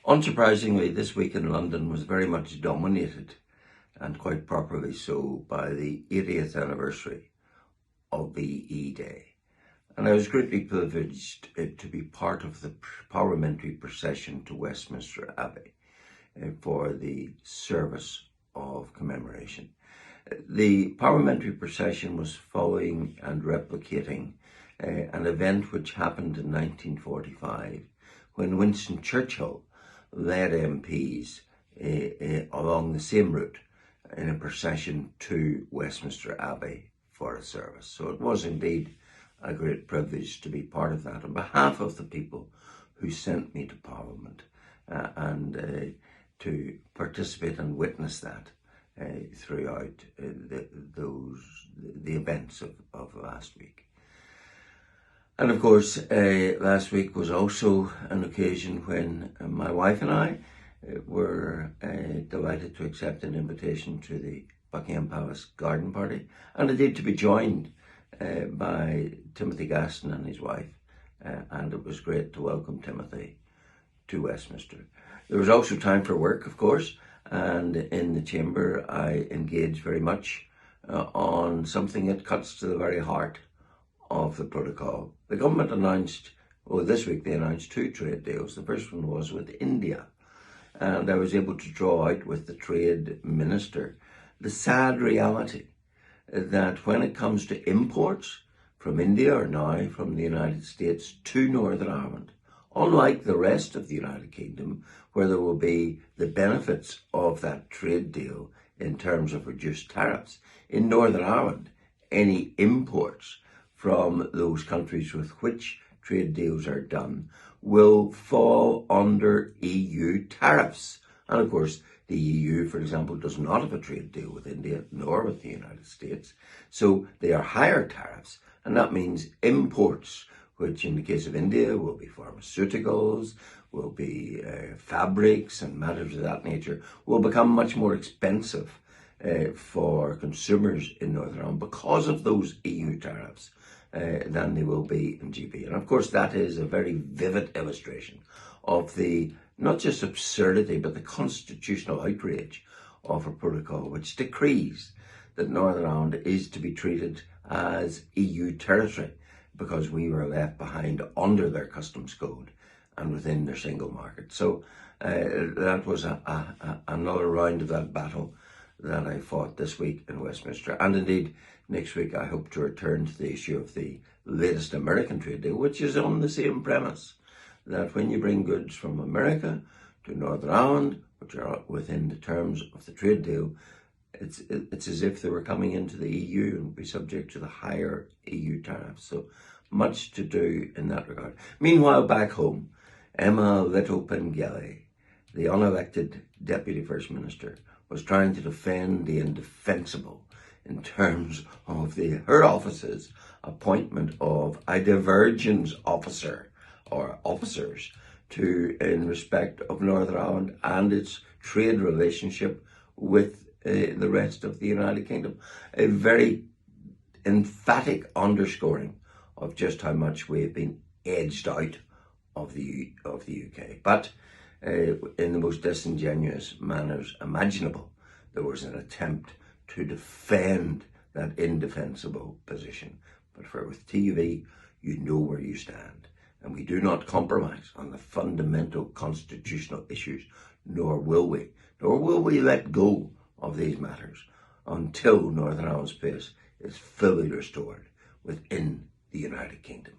Unsurprisingly, this week in London was very much dominated, and quite properly so, by the 80th anniversary of VE Day. And I was greatly privileged to be part of the parliamentary procession to Westminster Abbey for the service of commemoration. The parliamentary procession was following and replicating an event which happened in 1945 when Winston Churchill led MPs along the same route in a procession to Westminster Abbey for a service. So it was indeed a great privilege to be part of that on behalf of the people who sent me to Parliament and to participate and witness that throughout the events of last week. And of course, last week was also an occasion when my wife and I were delighted to accept an invitation to the Buckingham Palace garden party, and indeed to be joined by Timothy Gaston and his wife, and it was great to welcome Timothy to Westminster. There was also time for work, of course, and in the chamber I engaged very much on something that cuts to the very heart of the protocol. The government announced, this week they announced 2 trade deals. The first one was with India, and I was able to draw out with the trade minister the sad reality that when it comes to imports from India or now from the United States to Northern Ireland, unlike the rest of the United Kingdom, where there will be the benefits of that trade deal in terms of reduced tariffs, in Northern Ireland, any imports from those countries with which trade deals are done will fall under EU tariffs. And of course, the EU, for example, does not have a trade deal with India nor with the United States. So they are higher tariffs, and that means imports, which in the case of India will be pharmaceuticals, will be fabrics and matters of that nature, will become much more expensive for consumers in Northern Ireland because of those EU tariffs than they will be in GB. And of course, that is a very vivid illustration of the not just absurdity, but the constitutional outrage of a protocol which decrees that Northern Ireland is to be treated as EU territory because we were left behind under their customs code and within their single market. So that was another round of that battle that I fought this week in Westminster. And indeed, next week I hope to return to the issue of the latest American trade deal, which is on the same premise, that when you bring goods from America to Northern Ireland, which are within the terms of the trade deal, it's as if they were coming into the EU and be subject to the higher EU tariffs. So much to do in that regard. Meanwhile, back home, Emma Little Pengelly, the unelected Deputy First Minister, was trying to defend the indefensible in terms of her office's appointment of a divergence officer or officers in respect of Northern Ireland and its trade relationship with the rest of the United Kingdom. A very emphatic underscoring of just how much we have been edged out of the UK. But in the most disingenuous manners imaginable, there was an attempt to defend that indefensible position. But with TUV, you know where you stand. And we do not compromise on the fundamental constitutional issues, nor will we let go of these matters until Northern Ireland's place is fully restored within the United Kingdom.